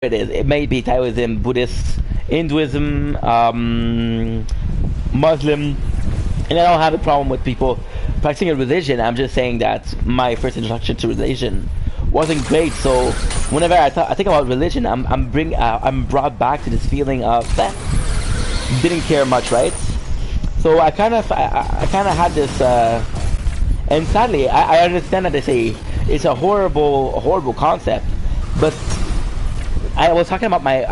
it is. It may be Taoism, Buddhist, Hinduism, Muslim, and I don't have a problem with people practicing a religion. I'm just saying that my first introduction to religion wasn't great. So whenever I think about religion, I'm brought back to this feeling of that didn't care much, right? So I kind of had this, and sadly, I understand that they say it's a horrible concept, but I was talking about my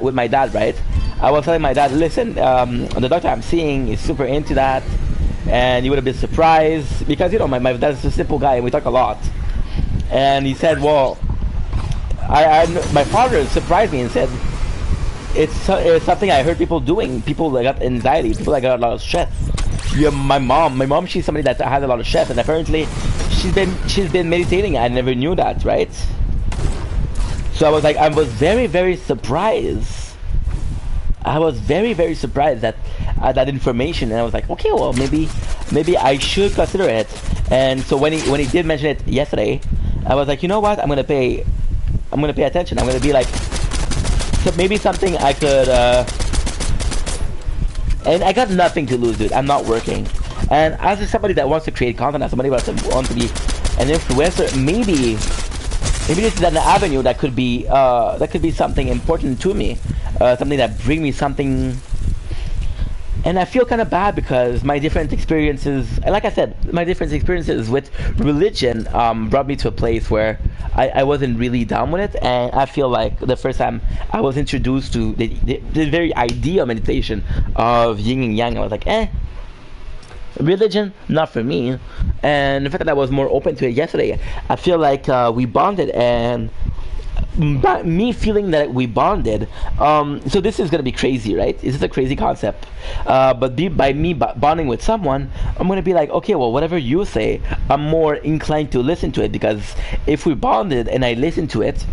with my dad, right? I was telling my dad, listen, the doctor I'm seeing is super into that, and you would have been surprised because my dad's a simple guy and we talk a lot. And he said, well, my father surprised me and said it's something I heard people doing. People that got anxiety, people that got a lot of stress. Yeah, my mom, she's somebody that has a lot of stress, and apparently she's been meditating. I never knew that, right? So I was very surprised. I was very surprised that that information, and I was like, okay, well, maybe I should consider it. And so when he did mention it yesterday, I was like, you know what? I'm gonna pay attention. I'm gonna be like, so maybe something I could. And I got nothing to lose, dude. I'm not working. And as somebody that wants to create content, as somebody that wants to be an influencer, maybe this is an avenue that could be something important to me, something that bring me something. And I feel kind of bad because my different experiences, like I said, my different experiences with religion brought me to a place where I wasn't really down with it. And I feel like the first time I was introduced to the very idea of meditation, of yin and yang, I was like, religion, not for me. And the fact that I was more open to it yesterday, I feel like we bonded, and by me feeling that we bonded, so this is gonna be crazy, right? This is a crazy concept, but by me bonding with someone, I'm gonna be like, okay, well, whatever you say, I'm more inclined to listen to it, because if we bonded and I listen to it,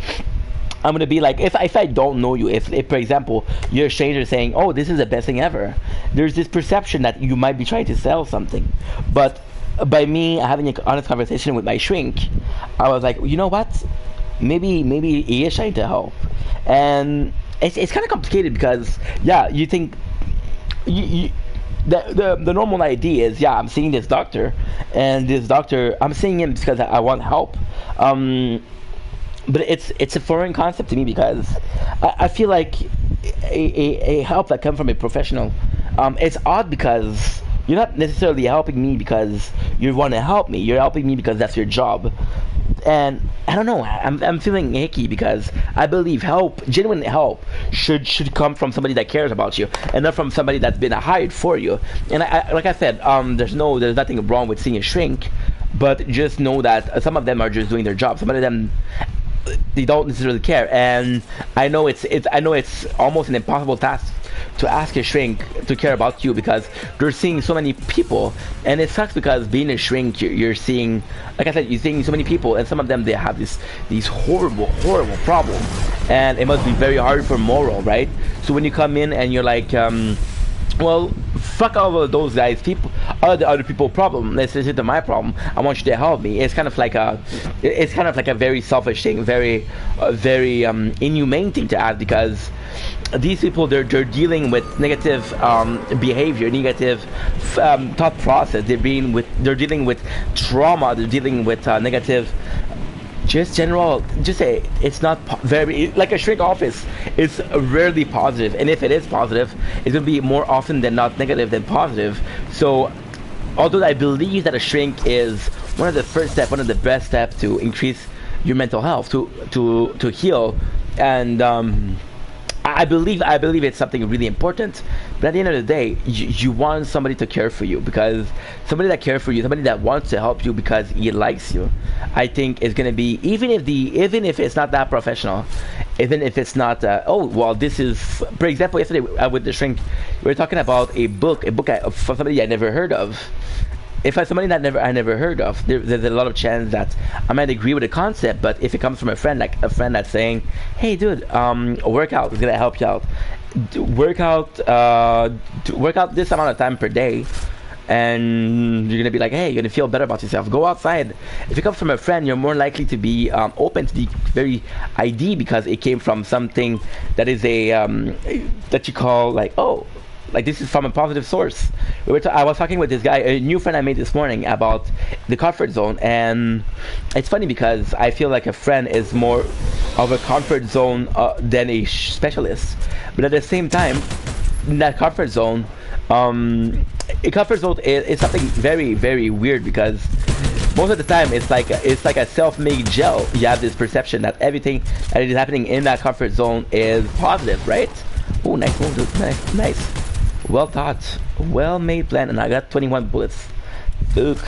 I'm gonna be like, if I don't know you, if for example you're a stranger saying, oh, this is the best thing ever, there's this perception that you might be trying to sell something. But by me having an honest conversation with my shrink, I was like, you know what, maybe he is trying to help. And it's kind of complicated because, yeah, you think you the normal idea is, yeah, I'm seeing this doctor, and this doctor, I'm seeing him because I want help. But it's a foreign concept to me, because I feel like a help that comes from a professional, it's odd, because you're not necessarily helping me because you want to help me. You're helping me because that's your job. And I don't know. I'm feeling icky, because I believe genuine help, should come from somebody that cares about you, and not from somebody that's been hired for you. And like I said, there's nothing wrong with seeing a shrink, but just know that some of them are just doing their job. Some of them, they don't necessarily care. And I know it's almost an impossible task to ask a shrink to care about you, because they're seeing so many people. And it sucks, because being a shrink, you're seeing, like I said, you're seeing so many people, and some of them, they have these horrible problems, and it must be very hard for moral, right? So when you come in and you're like, well, fuck all of those guys, other people problem. Let's listen to my problem. I want you to help me. It's kind of like a very selfish thing, very inhumane thing to ask, because these people, they're dealing with negative behavior, negative thought process. They're dealing with trauma. They're dealing with negative. Just say it's not very, like a shrink office. It's rarely positive, and if it is positive, it's gonna be more often than not negative than positive. So, although I believe that a shrink is one of the first steps, one of the best steps to increase your mental health, to heal, and I believe it's something really important. But at the end of the day, you want somebody to care for you, because somebody that cares for you, somebody that wants to help you because he likes you, I think is going to be, even if it's not that professional, even if it's not oh, well, this is, for example, yesterday with the shrink, we were talking about a book for somebody I never heard of. If it's somebody that I never heard of, there's a lot of chance that I might agree with the concept. But if it comes from a friend, like a friend that's saying, "Hey, dude, a workout is gonna help you out. Work out this amount of time per day, and you're gonna be like, hey, you're gonna feel better about yourself. Go outside. If it comes from a friend, you're more likely to be open to the very idea because it came from something that is a that you call like, oh, like this is from a positive source. I was talking with this guy, a new friend I made this morning, about the comfort zone, and it's funny because I feel like a friend is more of a comfort zone than a specialist, but at the same time, in that comfort zone, a comfort zone is something very, very weird because most of the time it's like a self-made gel. You have this perception that everything that is happening in that comfort zone is positive, right? Oh, nice move, nice. Well thought, well made plan, and I got 21 bullets. Look.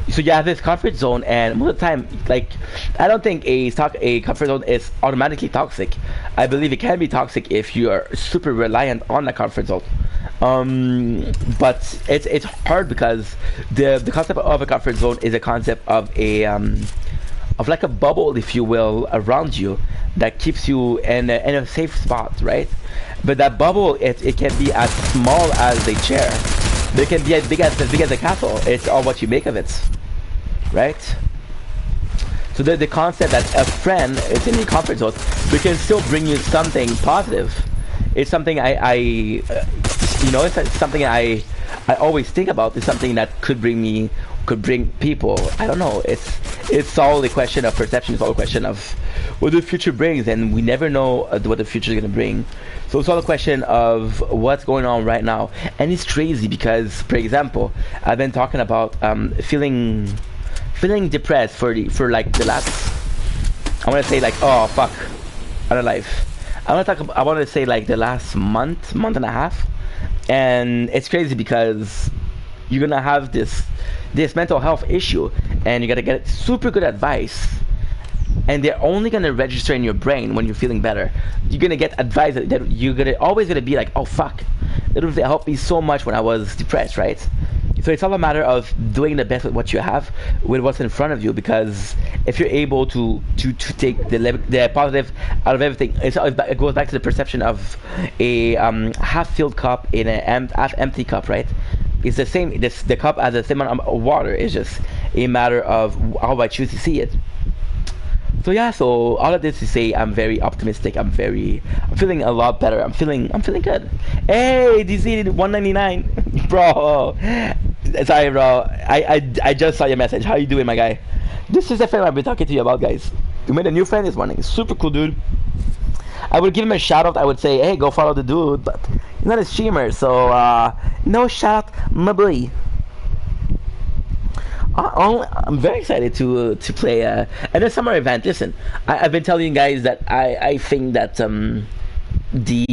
So you have this comfort zone, and most of the time, like, I don't think a comfort zone is automatically toxic. I believe it can be toxic if you are super reliant on the comfort zone. But it's hard because the concept of a comfort zone is a concept of a of like a bubble, if you will, around you that keeps you in a safe spot, right? But that bubble, it can be as small as a chair. But it can be as big as a castle. It's all what you make of it, right? So the concept that a friend is in your comfort zone, but can still bring you something positive. It's something it's something I always think about. It's something that could bring people. I don't know. It's all a question of perception. It's all a question of what the future brings, and we never know what the future is going to bring. So it's all a question of what's going on right now, and it's crazy because, for example, I've been talking about feeling depressed for like the last. I want to say like, oh fuck, out of life. I want to say like the last month and a half, and it's crazy because you're gonna have this mental health issue, and you gotta get super good advice, and they're only gonna register in your brain when you're feeling better. You're gonna get advice that you're always gonna be like, oh fuck, that would help me so much when I was depressed, right? So it's all a matter of doing the best with what you have, with what's in front of you. Because if you're able to take the positive out of everything, it goes back to the perception of a half-filled cup in an half-empty cup, right? It's the same. The cup has the same amount of water. It's just a matter of how I choose to see it. So yeah, so all of this to say, I'm very optimistic. I'm feeling a lot better. I'm feeling good. Hey, DC 199, bro. Sorry, bro. I just saw your message. How you doing, my guy? This is the friend I've been talking to you about, guys. We made a new friend this morning. Super cool dude. I would give him a shout out. I would say, hey, go follow the dude, but he's not a streamer, so no shout out, my boy. I'm very excited to play and a summer event. Listen, I've been telling you guys that I think that the